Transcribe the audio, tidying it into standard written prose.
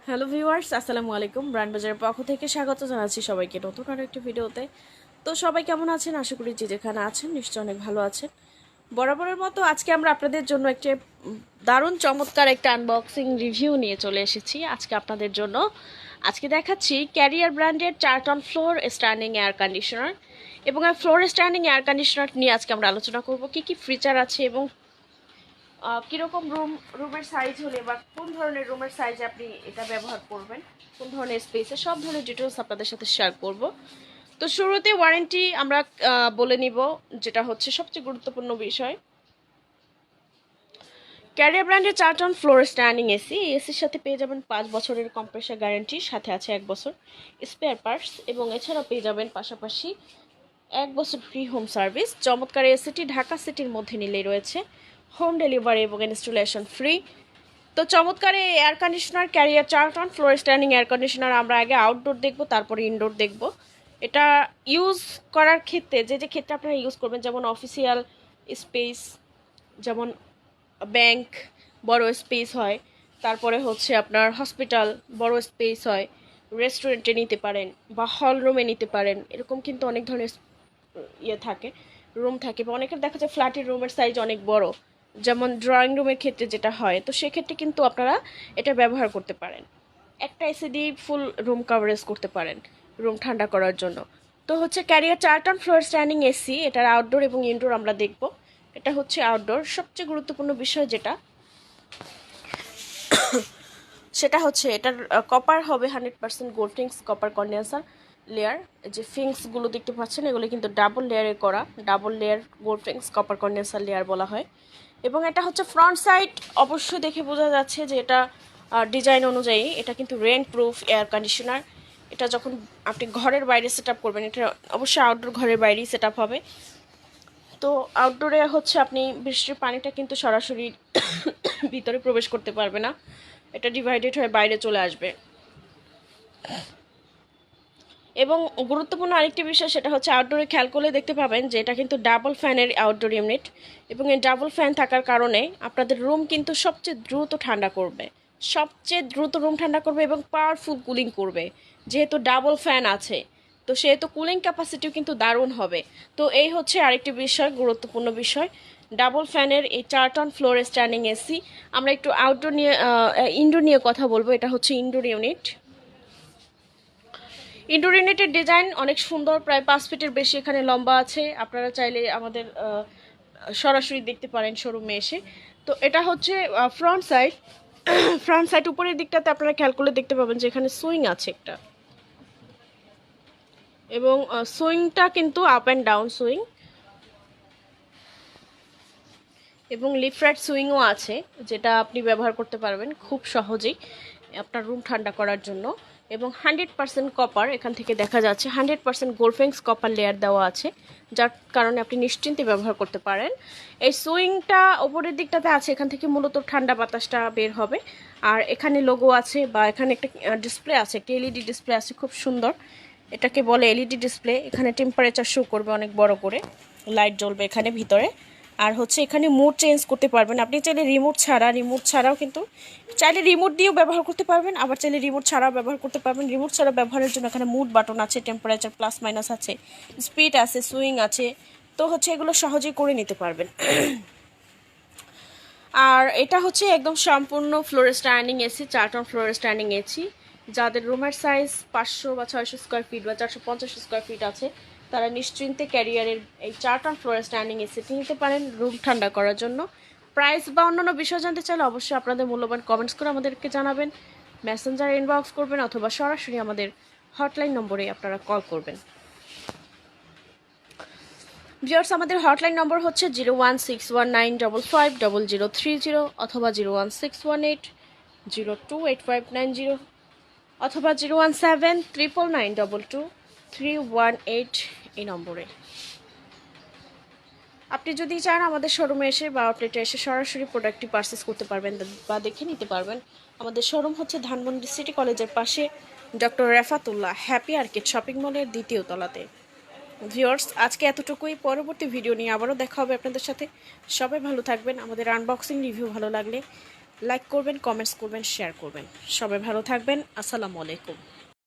Hello viewers, আসসালামু আলাইকুম। Brand বাজারের পক্ষ থেকে স্বাগত জানাচ্ছি সবাইকে নতুন আরো একটি ভিডিওতে। তো সবাই কেমন আছেন? আশা করি যে যেখানে আছেন নিশ্চয়ই অনেক ভালো আছেন। বরাবরের মতো আজকে আমরা আপনাদের জন্য একটি দারুণ চমৎকার একটা আনবক্সিং রিভিউ নিয়ে চলে এসেছি আজকে আপনাদের জন্য। আজকে দেখাচ্ছি ক্যারিয়ার ব্র্যান্ডের 4 ton floor standing air conditioner. এবং এই ফ্লোর স্ট্যান্ডিং এয়ার কন্ডিশনার নিয়ে আজকে আমরা আলোচনা করব কি কি ফিচার আছে এবং কীরকম রুমের সাইজ হলে বা কোন ধরনের রুমের সাইজে আপনি এটা ব্যবহার করবেন, কোন ধরনের স্পেসে, সব ধরনের ডিটেলস আপনাদের সাথে শেয়ার করব। তো শুরুতে ওয়ারেন্টি আমরা বলে নিব, যেটা হচ্ছে সবচেয়ে গুরুত্বপূর্ণ বিষয়। ক্যারিয়ার ব্র্যান্ডের 4 টন ফ্লোর স্ট্যান্ডিং এসি, এসির সাথে পেয়ে যাবেন 5 বছরের কম্প্রেসার গ্যারান্টি, সাথে আছে 1 বছর স্পেয়ার পার্টস এবং এছাড়াও পেয়ে যাবেন পাশাপাশি 1 বছর ফ্রি হোম সার্ভিস। চমৎকার এসিটি ঢাকা সিটির মধ্যে নিলেই রয়েছে হোম ডেলিভারি এবং ইনস্টলেশন ফ্রি। তো চমৎকার এই air conditioner Carrier 4 ton floor standing air conditioner আমরা আগে আউটডোর দেখব, তারপরে ইনডোর দেখব। এটা ইউজ করার ক্ষেত্রে যে ক্ষেত্রে আপনারা ইউজ করবেন, যেমন অফিসিয়াল স্পেস, যেমন ব্যাংক বড় স্পেস হয়, তারপরে হচ্ছে আপনার হসপিটাল বড় স্পেস হয়, রেস্টুরেন্টে নিতে পারেন বা হল রুমে নিতে পারেন। এরকম কিন্তু অনেক ধরনের থাকে, রুম থাকে, বা অনেকের দেখা যায় ফ্ল্যাটের রুমের সাইজ অনেক বড়, যেমন ড্রয়িং রুমের ক্ষেত্রে যেটা হয়। তো সেক্ষেত্রে কিন্তু আপনারা এটা ব্যবহার করতে পারেন। একটা এসি দিয়ে ফুল রুম কাভারেজ করতে পারেন রুম ঠান্ডা করার জন্য। তো হচ্ছে Carrier 4 ton floor standing AC, এটার আউটডোর এবং ইনডোর আমরা দেখব। এটা হচ্ছে আউটডোর। সবচেয়ে গুরুত্বপূর্ণ বিষয় যেটা, সেটা হচ্ছে এটার কপার হবে 100% গোল্ড ফিংস কপার কন্ডেন্সার লেয়ার। যে ফিংসগুলো দেখতে পাচ্ছেন এগুলো কিন্তু ডাবল লেয়ারে করা, double layer gold ফিংস copper condenser layer বলা হয়। এবং এটা হচ্ছে ফ্রন্ট সাইড, অবশ্যই দেখে বোঝা যাচ্ছে যে এটা ডিজাইন অনুযায়ী এটা কিন্তু রেন প্রুফ এয়ার কন্ডিশনার। এটা যখন আপনি ঘরের বাইরে সেট আপ করবেন, এটা অবশ্যই আউটডোর ঘরের বাইরেই সেট আপ হবে। তো আউটডোরে হচ্ছে আপনি বৃষ্টির পানিটা কিন্তু সরাসরি ভিতরে প্রবেশ করতে পারবে না, এটা ডিভাইডেড হয়ে বাইরে চলে আসবে। এবং গুরুত্বপূর্ণ আরেকটি বিষয়, সেটা হচ্ছে আউটডোরে খেয়াল করলে দেখতে পাবেন যে এটা কিন্তু ডাবল ফ্যানের আউটডোর ইউনিট। এবং এই ডাবল ফ্যান থাকার কারণে আপনাদের রুম কিন্তু সবচেয়ে দ্রুত ঠান্ডা করবে, সবচেয়ে দ্রুত রুম ঠান্ডা করবে এবং পাওয়ারফুল কুলিং করবে। যেহেতু ডাবল ফ্যান আছে, তো সেহেতু কুলিং ক্যাপাসিটিও কিন্তু দারুণ হবে। তো এই হচ্ছে আরেকটি বিষয়, গুরুত্বপূর্ণ বিষয়, ডাবল ফ্যানের এই 4 টন ফ্লোর স্ট্যান্ডিং এসি। আমরা একটু আউটডোর নিয়ে ইনডোর নিয়ে কথা বলবো। এটা হচ্ছে ইনডোর ইউনিট। ইনডোর ইউনিটের ডিজাইন অনেক সুন্দর, প্রায় 5 ফিটের বেশি এখানে লম্বা আছে। আপনারা চাইলে আমাদের সরাসরি দেখতে পারেন শোরুমে এসে। তো এটা হচ্ছে ফ্রন্ট সাইড। ফ্রন্ট সাইড উপরের দিকটাতে আপনারা খেয়াল করলে দেখতে পাবেন যে এখানে সুইং আছে একটা, এবং সুইংটা কিন্তু আপ অ্যান্ড ডাউন সুইং, এবং লিফট রাইট সুইংও আছে, যেটা আপনি ব্যবহার করতে পারবেন খুব সহজেই আপনার রুম ঠান্ডা করার জন্য। এবং 100% কপার, এখান থেকে দেখা যাচ্ছে 100% গোল্ডফিংস কপার লেয়ার দেওয়া আছে, যার কারণে আপনি নিশ্চিন্তে ব্যবহার করতে পারেন। এই সুইংটা ওপরের দিকটাতে আছে, এখান থেকে মূলত ঠান্ডা বাতাসটা বের হবে। আর এখানে লোগো আছে, বা এখানে একটা ডিসপ্লে আছে, একটা এলইডি ডিসপ্লে আছে, খুব সুন্দর। এটাকে বলে এলইডি ডিসপ্লে। এখানে টেম্পারেচার শো করবে অনেক বড় করে, লাইট জ্বলবে এখানে ভিতরে। আর হচ্ছে এখানে মোড চেঞ্জ করতে পারবেন আপনি, চাইলে রিমোট ছাড়াও কিন্তু চাইলে রিমোট দিয়েও ব্যবহার করতে পারবেন, আবার চাইলে রিমোট ছাড়াও ব্যবহার করতে পারবেন। রিমোট ছাড়া ব্যবহারের জন্য এখানে মুড বাটন আছে, টেম্পারেচার প্লাস মাইনাস আছে, স্পিড আছে, সুইং আছে। তো হচ্ছে এগুলো সহজেই করে নিতে পারবেন। আর এটা হচ্ছে একদম সম্পূর্ণ floor standing AC, 4 ton floor standing AC. যাদের রুমের সাইজ 500 বা 600 স্কোয়ার ফিট বা 450 স্কোয়ার ফিট আছে, তারা নিশ্চিন্তে ক্যারিয়ারের এই 4 টন ফ্লোর স্ট্যান্ডিং এসিটি নিতে পারেন রুম ঠান্ডা করার জন্য। প্রাইস বা অন্যান্য বিষয় জানতে চাইলে অবশ্যই আপনাদের মূল্যবান কমেন্টস করে আমাদেরকে জানাবেন, মেসেঞ্জার ইনবক্স করবেন, অথবা সরাসরি আমাদের হটলাইন নম্বরে আপনারা কল করবেন। ভিউয়ার্স, আমাদের হটলাইন নম্বর হচ্ছে 01619550030, অথবা 01618028590, অথবা 01799922318 এই নম্বরে। আপনি যদি চান আমাদের শোরুমে এসে বা আউটলেটে এসে সরাসরি প্রোডাক্টটি পারচেস করতে পারবেন বা দেখে নিতে পারবেন। আমাদের শোরুম হচ্ছে ধানমন্ডি সিটি কলেজের পাশে, doctor Refatullah happy arcade shopping মলের 2য় তলাতে। ভিউয়ার্স, আজকে এতটুকুই। পরবর্তী ভিডিও নিয়ে আবারও দেখা হবে আপনাদের সাথে। সবাই ভালো থাকবেন। আমাদের আনবক্সিং রিভিউ ভালো লাগলে লাইক করবেন, কমেন্টস করবেন, শেয়ার করবেন। সবাই ভালো থাকবেন। আসসালামু আলাইকুম।